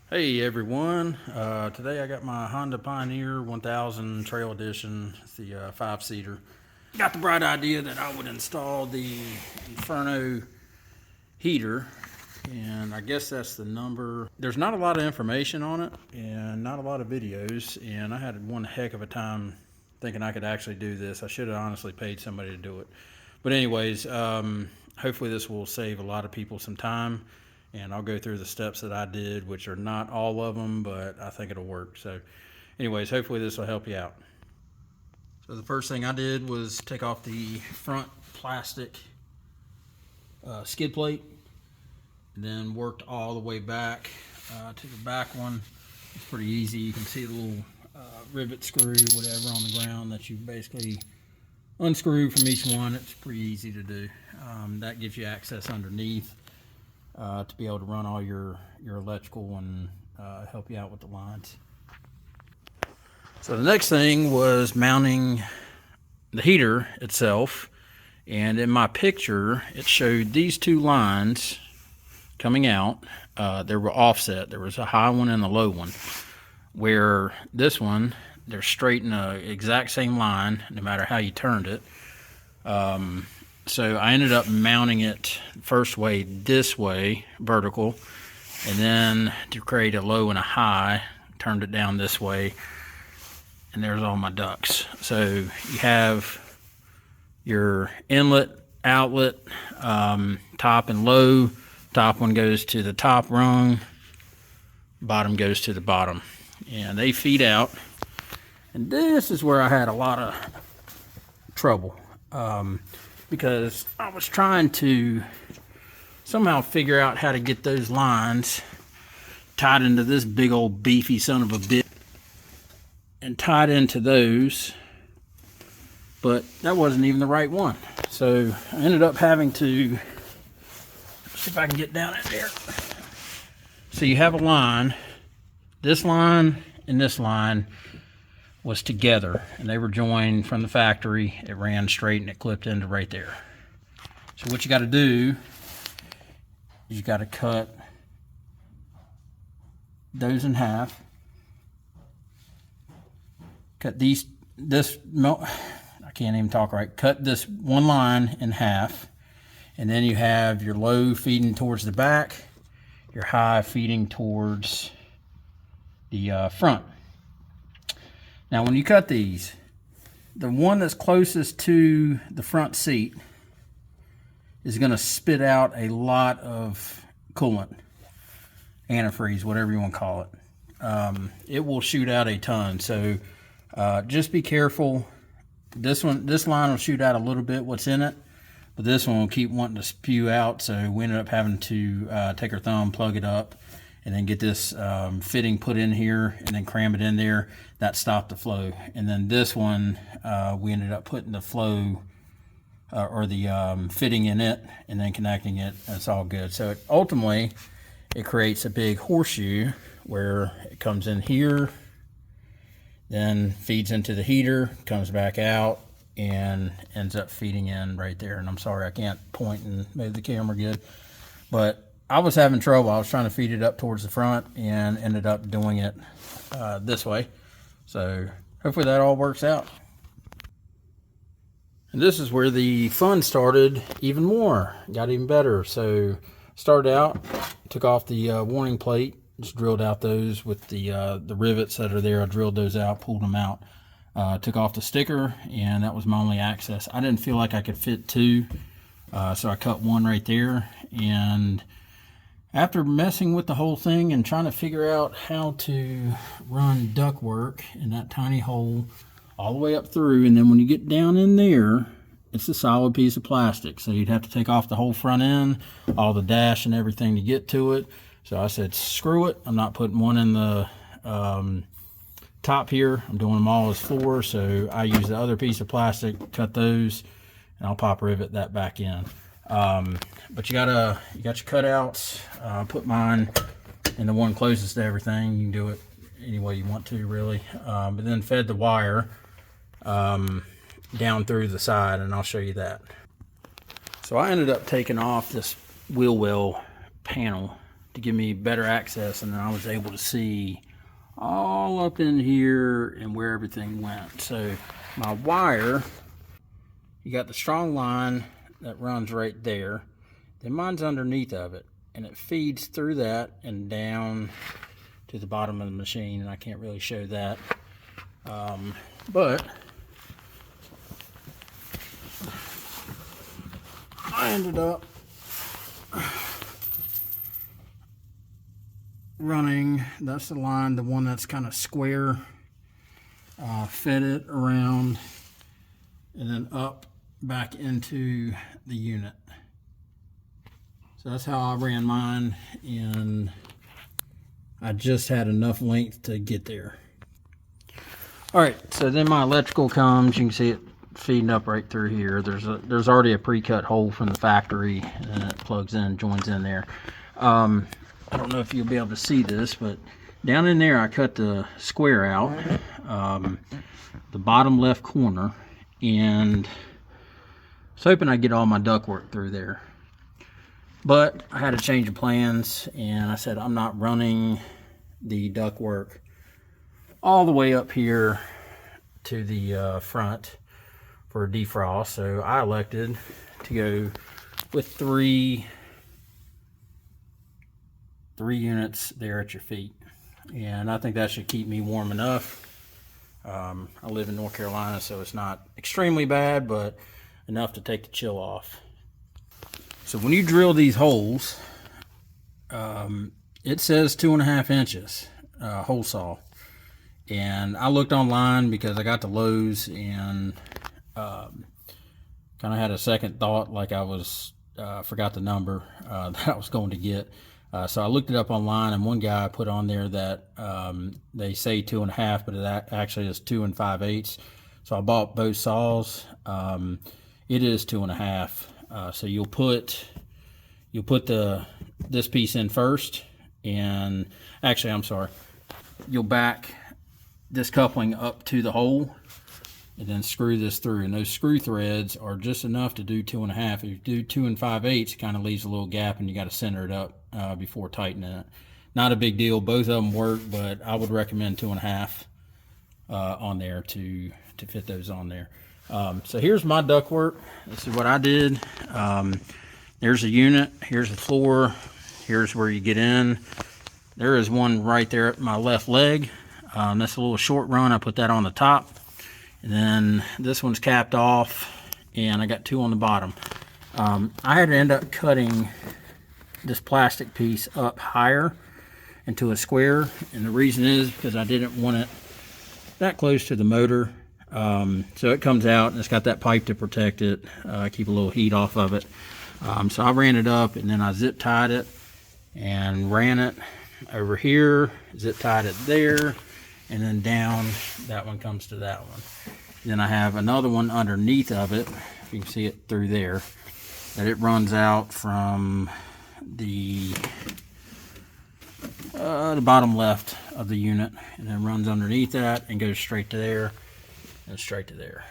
Hey everyone, today I got my Honda Pioneer 1000 Trail Edition. It's the 5-seater. Got the bright idea that I would install the Inferno heater, and I guess that's the number. There's not a lot of information on it and not a lot of videos, and I had one heck of a time thinking I could actually do this. I should have honestly paid somebody to do it. But anyways, hopefully this will save a lot of people some time, and I'll go through the steps that I did, which are not all of them, but I think it'll work. So anyways, hopefully this will help you out. So the first thing I did was take off the front plastic skid plate, and then worked all the way back to the back one. It's pretty easy. You can see the little rivet screw, whatever, on the ground that you basically unscrew from each one. It's pretty easy to do. That gives you access underneath to be able to run all your electrical and help you out with the lines. So the next thing was mounting the heater itself, and in my picture it showed these two lines coming out. They were offset. There was a high one and a low one, where this one, they're straight in the exact same line no matter how you turned it. So I ended up mounting it first way this way, vertical, and then to create a low and a high, turned it down this way, and there's all my ducts. So you have your inlet, outlet, top and low. Top one goes to the top rung, bottom goes to the bottom, and they feed out. And this is where I had a lot of trouble, because I was trying to somehow figure out how to get those lines tied into this big old beefy son of a bitch and tied into those, but that wasn't even the right one. So I ended up having to see if I can get down in there. So you have a line, this line and this line was together, and they were joined from the factory. It ran straight and it clipped into right there. So what you got to do is you got to cut those in half. Cut this, I can't even talk right. Cut this one line in half, and then you have your low feeding towards the back, your high feeding towards the front. Now when you cut these, the one that's closest to the front seat is going to spit out a lot of coolant, antifreeze, whatever you want to call it. It will shoot out a ton, so just be careful. This line will shoot out a little bit what's in it, but this one will keep wanting to spew out, so we ended up having to take our thumb, plug it up, and then get this fitting put in here and then cram it in there. That stopped the flow. And then this one, we ended up putting the flow or the fitting in it and then connecting it. It's all good. So ultimately, it creates a big horseshoe where it comes in here, then feeds into the heater, comes back out, and ends up feeding in right there. And I'm sorry I can't point and move the camera good, but I was having trouble. I was trying to feed it up towards the front and ended up doing it this way. So hopefully that all works out. And this is where the fun started even more. Got even better. So started out, took off the warning plate, just drilled out those with the rivets that are there. I drilled those out, pulled them out, took off the sticker, and that was my only access. I didn't feel like I could fit two, so I cut one right there. And after messing with the whole thing and trying to figure out how to run duct work in that tiny hole all the way up through, and then when you get down in there, it's a solid piece of plastic. So you'd have to take off the whole front end, all the dash and everything to get to it. So I said, screw it. I'm not putting one in the top here. I'm doing them all as four. So I use the other piece of plastic, cut those, and I'll pop rivet that back in. But you got your cutouts. Put mine in the one closest to everything. You can do it any way you want to, really. But then fed the wire down through the side, and I'll show you that. So I ended up taking off this wheel well panel to give me better access, and then I was able to see all up in here and where everything went. So my wire, you got the strong line that runs right there, then mine's underneath of it, and it feeds through that and down to the bottom of the machine, and I can't really show that, but I ended up running, that's the line, the one that's kind of square, fed it around and then up back into the unit. So that's how I ran mine, and I just had enough length to get there. All right, so then my electrical comes. You can see it feeding up right through here. There's already a pre-cut hole from the factory, and it plugs in, joins in there. I don't know if you'll be able to see this, but down in there I cut the square out, the bottom left corner, and I was hoping I'd get all my ductwork through there. But I had a change of plans, and I said I'm not running the ductwork all the way up here to the front for a defrost. So I elected to go with three units there at your feet, and I think that should keep me warm enough. I live in North Carolina, so it's not extremely bad, but enough to take the chill off. So when you drill these holes, it says 2.5 inches hole saw, and I looked online because I got to Lowe's and kind of had a second thought, like I was forgot the number that I was going to get. So I looked it up online, and one guy put on there that they say 2.5, but it actually is 2 5/8. So I bought both saws. It is 2.5. So you'll put this piece in first, and actually, I'm sorry, you'll back this coupling up to the hole and then screw this through, and those screw threads are just enough to do 2.5. If you do 2 5/8, it kind of leaves a little gap, and you got to center it up before tightening it. Not a big deal. Both of them work, but I would recommend 2.5 on there to fit those on there. So here's my ductwork. This is what I did. There's a unit. Here's the floor. Here's where you get in. There is one right there at my left leg. That's a little short run. I put that on the top. And then this one's capped off, and I got 2 on the bottom. I had to end up cutting this plastic piece up higher into a square, and the reason is because I didn't want it that close to the motor. So it comes out, and it's got that pipe to protect it, keep a little heat off of it. So I ran it up, and then I zip tied it and ran it over here, zip tied it there, and then down. That one comes to that one. Then I have another one underneath of it, if you can see it through there, that it runs out from the bottom left of the unit, and then runs underneath that and goes straight to there and straight to there.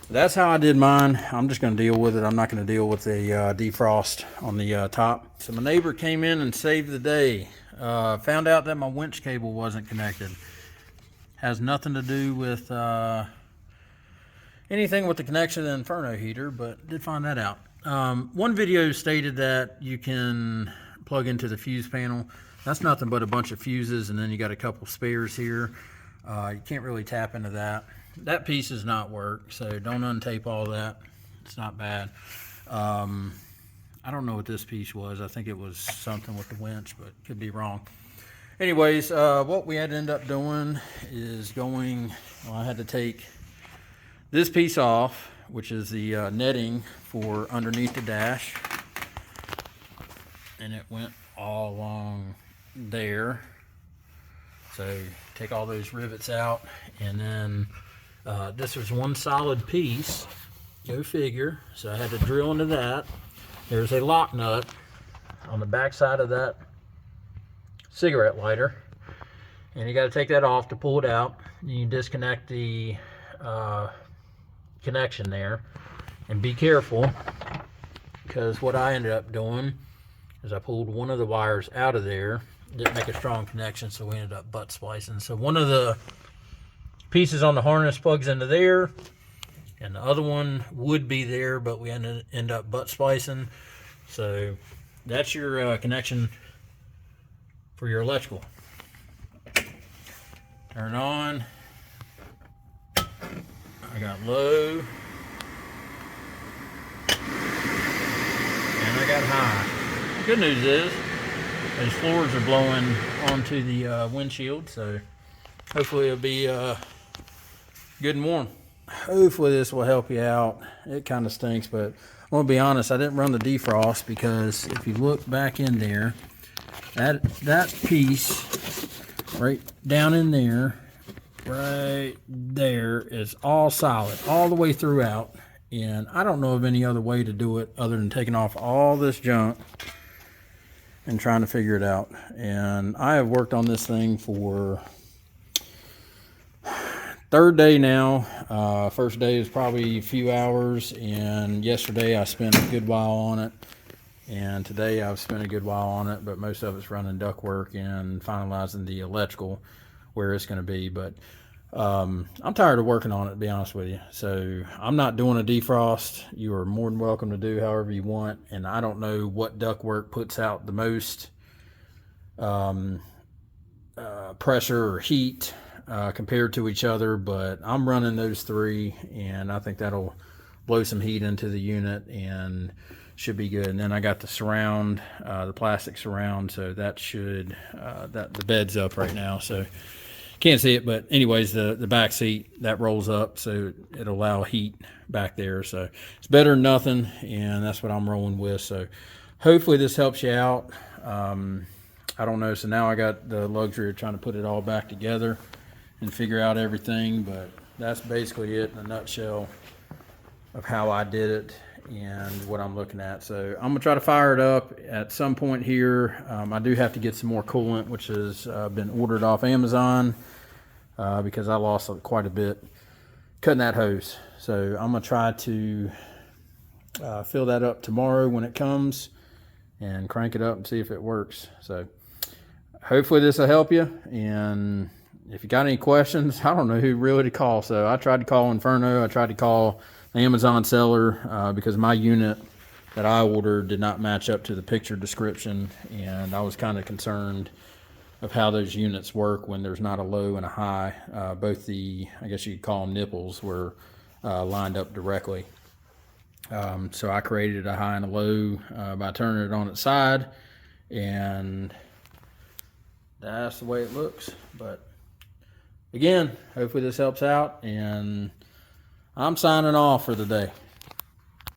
That's how I did mine. I'm just going to deal with it. I'm not going to deal with the defrost on the top. So my neighbor came in and saved the day. Found out that my winch cable wasn't connected. Has nothing to do with anything with the connection to the Inferno heater, but did find that out. One video stated that you can plug into the fuse panel. That's nothing but a bunch of fuses, and then you got a couple spares here. You can't really tap into that. That piece does not work, so don't untape all that. It's not bad. I don't know what this piece was. I think it was something with the winch, but could be wrong. Anyways, what we had to end up doing is I had to take this piece off, which is the netting for underneath the dash, and it went all along there. So take all those rivets out, and then this was one solid piece, go figure. So I had to drill into that. There's a lock nut on the back side of that cigarette lighter, and you got to take that off to pull it out. You disconnect the connection there, and be careful, because what I ended up doing is I pulled one of the wires out of there. Didn't make a strong connection, so we ended up butt splicing. So one of the pieces on the harness plugs into there, and the other one would be there, but we end up butt splicing. So that's your connection for your electrical. Turn it on. I got low. And I got high. Good news is, those floors are blowing onto the windshield, so hopefully it'll be good and warm. Hopefully this will help you out. It kind of stinks, but I'm gonna be honest, I didn't run the defrost because if you look back in there, that piece right down in there, right there, is all solid all the way throughout, and I don't know of any other way to do it other than taking off all this junk and trying to figure it out. And I have worked on this thing for third day now. First day is probably a few hours, and yesterday I spent a good while on it, and today I've spent a good while on it, but most of it's running ductwork and finalizing the electrical where it's going to be. But I'm tired of working on it, to be honest with you. So I'm not doing a defrost. You are more than welcome to do however you want, and I don't know what ductwork puts out the most pressure or heat compared to each other, but I'm running those three, and I think that'll blow some heat into the unit and should be good. And then I got the surround, the plastic surround, so that should the bed's up right now, so can't see it, but anyways, the back seat that rolls up, so it'll allow heat back there. So it's better than nothing, and that's what I'm rolling with. So hopefully this helps you out. I don't know, so now I got the luxury of trying to put it all back together and figure out everything, but that's basically it in a nutshell of how I did it and what I'm looking at. So I'm gonna try to fire it up at some point here. I do have to get some more coolant, which has been ordered off Amazon because I lost quite a bit cutting that hose. So I'm gonna try to fill that up tomorrow when it comes and crank it up and see if it works. So hopefully this will help you, and if you got any questions, I don't know who really to call. So I tried to call Inferno. I tried to call the Amazon seller because my unit that I ordered did not match up to the picture description, and I was kind of concerned of how those units work when there's not a low and a high. Both the, I guess you could call them nipples, were lined up directly. So I created a high and a low by turning it on its side, and that's the way it looks. But again, hopefully this helps out, and I'm signing off for the day.